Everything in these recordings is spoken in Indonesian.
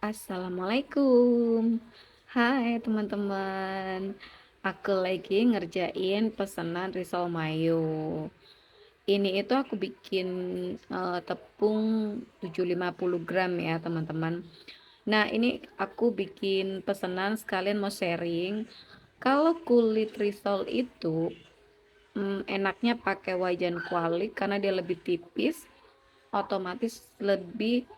Assalamualaikum. Hai teman-teman. Aku lagi ngerjain pesanan risol mayo. Ini itu aku bikin tepung 750 gram ya teman-teman. Nah ini aku bikin pesanan sekalian mau sharing. Kalau kulit risol itu enaknya pakai wajan kuali karena dia lebih tipis, otomatis lebih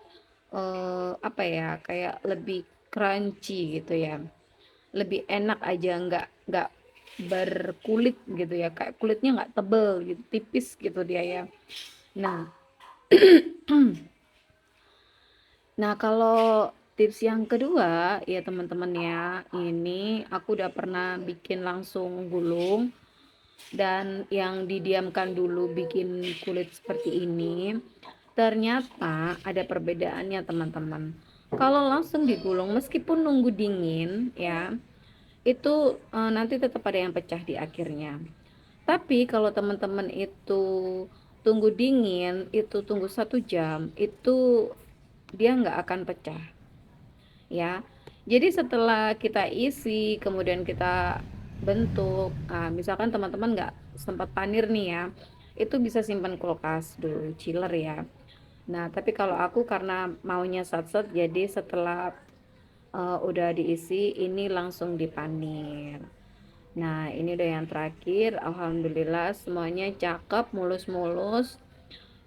apa ya, kayak lebih crunchy gitu ya, lebih enak aja, nggak berkulit gitu ya, kayak kulitnya nggak tebel gitu, tipis gitu dia ya. Nah, kalau tips yang kedua ya teman-teman ya, ini aku udah pernah bikin langsung gulung dan yang didiamkan dulu bikin kulit seperti ini. Ternyata ada perbedaannya teman-teman. Kalau langsung digulung meskipun nunggu dingin ya, itu nanti tetap ada yang pecah di akhirnya. Tapi kalau teman-teman itu tunggu dingin, itu tunggu 1 jam, itu dia nggak akan pecah ya. Jadi setelah kita isi, kemudian kita bentuk, misalkan teman-teman nggak sempat panir nih ya, itu bisa simpan kulkas dulu, chiller ya. Nah, tapi kalau aku karena maunya sat-set, jadi setelah udah diisi, ini langsung dipanir. Nah, ini udah yang terakhir. Alhamdulillah semuanya cakep, mulus-mulus.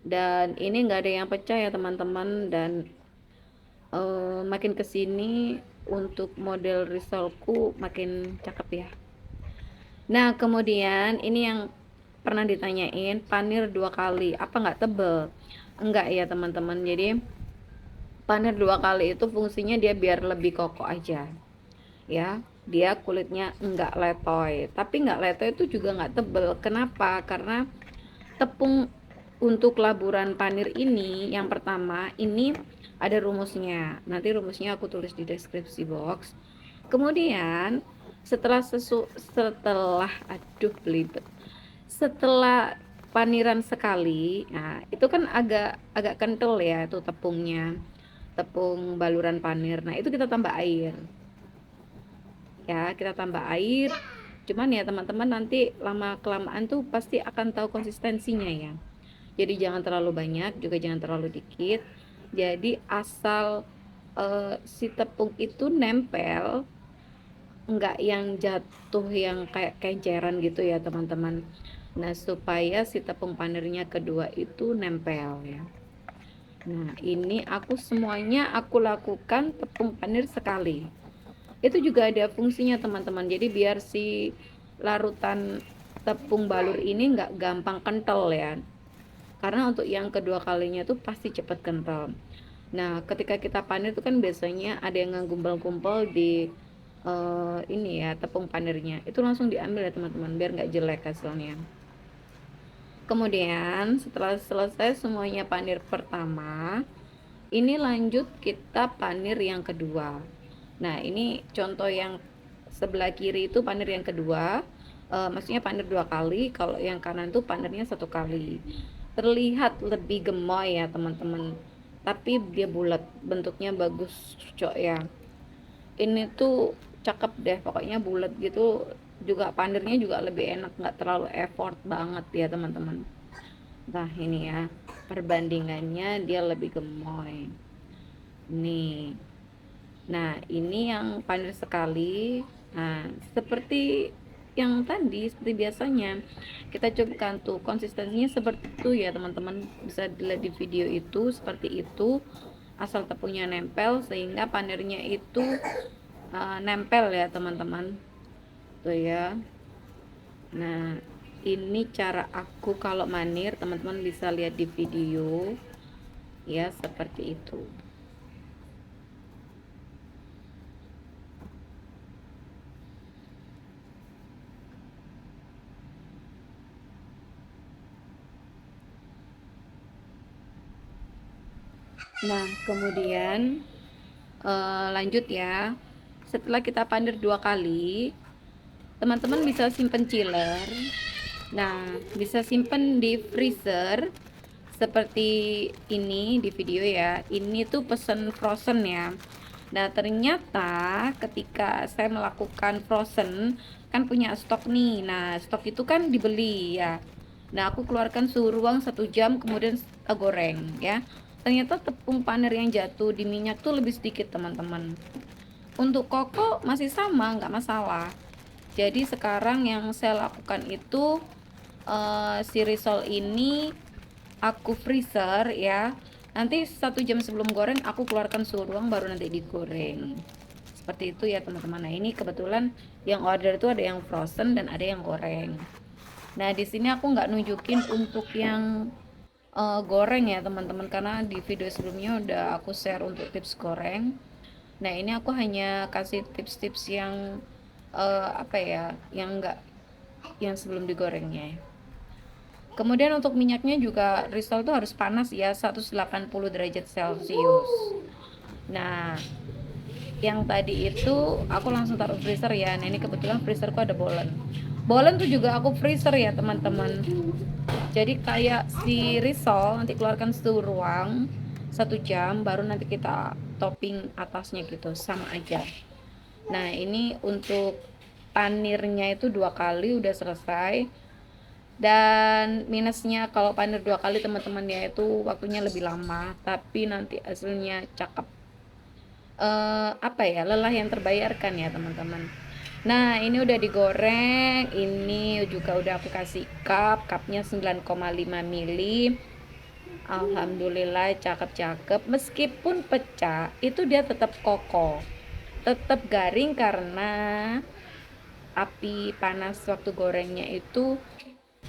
Dan ini nggak ada yang pecah ya teman-teman. Dan makin kesini untuk model risolku makin cakep ya. Nah, kemudian ini yang pernah ditanyain, panir 2 kali, apa nggak tebel? Enggak ya teman-teman. Jadi panir 2 kali itu fungsinya dia biar lebih kokoh aja ya, dia kulitnya enggak letoy, tapi enggak letoy itu juga enggak tebel. Kenapa? Karena tepung untuk laburan panir ini yang pertama ini ada rumusnya, nanti rumusnya aku tulis di deskripsi box. Kemudian setelah aduh belibet, setelah paniran sekali, nah itu kan agak agak kental ya itu tepungnya, tepung baluran panir. Nah itu kita tambah air ya, kita tambah air. Cuman ya teman-teman nanti lama kelamaan tuh pasti akan tahu konsistensinya ya. Jadi jangan terlalu banyak, juga jangan terlalu dikit. Jadi asal si tepung itu nempel, enggak yang jatuh yang kayak kenceran gitu ya teman-teman. Nah supaya si tepung panirnya kedua itu nempel ya. Nah ini aku semuanya aku lakukan tepung panir sekali. Itu juga ada fungsinya teman-teman, jadi biar si larutan tepung balur ini nggak gampang kental ya, karena untuk yang kedua kalinya tuh pasti cepat kental. Nah ketika kita panir itu kan biasanya ada yang ngumpul-ngumpul di ini ya tepung panirnya, itu langsung diambil ya teman-teman biar nggak jelek hasilnya. Kemudian setelah selesai semuanya panir pertama, ini lanjut kita panir yang kedua. Nah ini contoh yang sebelah kiri itu panir yang kedua, maksudnya panir 2 kali. Kalau yang kanan tuh panirnya 1 kali. Terlihat lebih gemoy ya teman-teman, tapi dia bulat, bentuknya bagus cok ya. Ini tuh cakep deh, pokoknya bulat gitu. Juga panirnya juga lebih enak, nggak terlalu effort banget ya teman-teman. Nah ini ya perbandingannya, dia lebih gemoy nih. Nah, ini yang panir sekali. Nah, seperti yang tadi, seperti biasanya, kita coba tuh konsistensinya seperti itu ya teman-teman. Bisa dilihat di video itu seperti itu. Asal tepungnya nempel sehingga panirnya itu nempel ya teman-teman. Tuh ya. Nah, ini cara aku kalau manir, teman-teman bisa lihat di video ya seperti itu. Nah, kemudian lanjut ya. Setelah kita panir 2 kali, teman-teman bisa simpen chiller. Nah, bisa simpen di freezer seperti ini di video ya. Ini tuh pesen frozen ya. Nah, ternyata ketika saya melakukan frozen, kan punya stok nih. Nah, stok itu kan dibeli ya. Nah, aku keluarkan suhu ruang 1 jam, kemudian goreng ya. Ternyata tepung panir yang jatuh di minyak tuh lebih sedikit, teman-teman. Untuk koko masih sama, nggak masalah. Jadi sekarang yang saya lakukan itu si risol ini aku freezer ya. Nanti 1 jam sebelum goreng aku keluarkan suhu ruang baru nanti digoreng. Seperti itu ya teman-teman. Nah, ini kebetulan yang order itu ada yang frozen dan ada yang goreng. Nah, di sini aku nggak nunjukin untuk yang goreng ya teman-teman, karena di video sebelumnya udah aku share untuk tips goreng. Nah, ini aku hanya kasih tips-tips yang apa ya, yang enggak, yang sebelum digorengnya. Kemudian untuk minyaknya juga risol tuh harus panas ya, 180 derajat Celcius. Nah, yang tadi itu aku langsung taruh freezer ya. Nah, ini kebetulan freezerku ada bolen. Bolen tuh juga aku freezer ya teman-teman. Jadi kayak si risol nanti keluarkan suhu ruang 1 jam, baru nanti kita topping atasnya gitu, sama aja. Nah, ini untuk panirnya itu 2 kali udah selesai. Dan minusnya kalau panir 2 kali teman-teman ya, itu waktunya lebih lama, tapi nanti hasilnya cakep. Apa ya, lelah yang terbayarkan ya teman-teman. Nah, ini udah digoreng, ini juga udah aku kasih cupnya 9,5 mili. Alhamdulillah cakep-cakep. Meskipun pecah, itu dia tetap kokoh, tetap garing karena api panas waktu gorengnya itu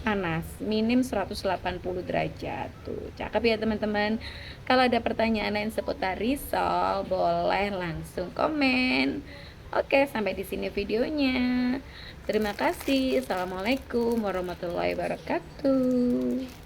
panas, minim 180 derajat. Tuh, cakep ya teman-teman. Kalau ada pertanyaan lain seputar risol, boleh langsung komen. Oke, sampai di sini videonya. Terima kasih. Assalamualaikum warahmatullahi wabarakatuh.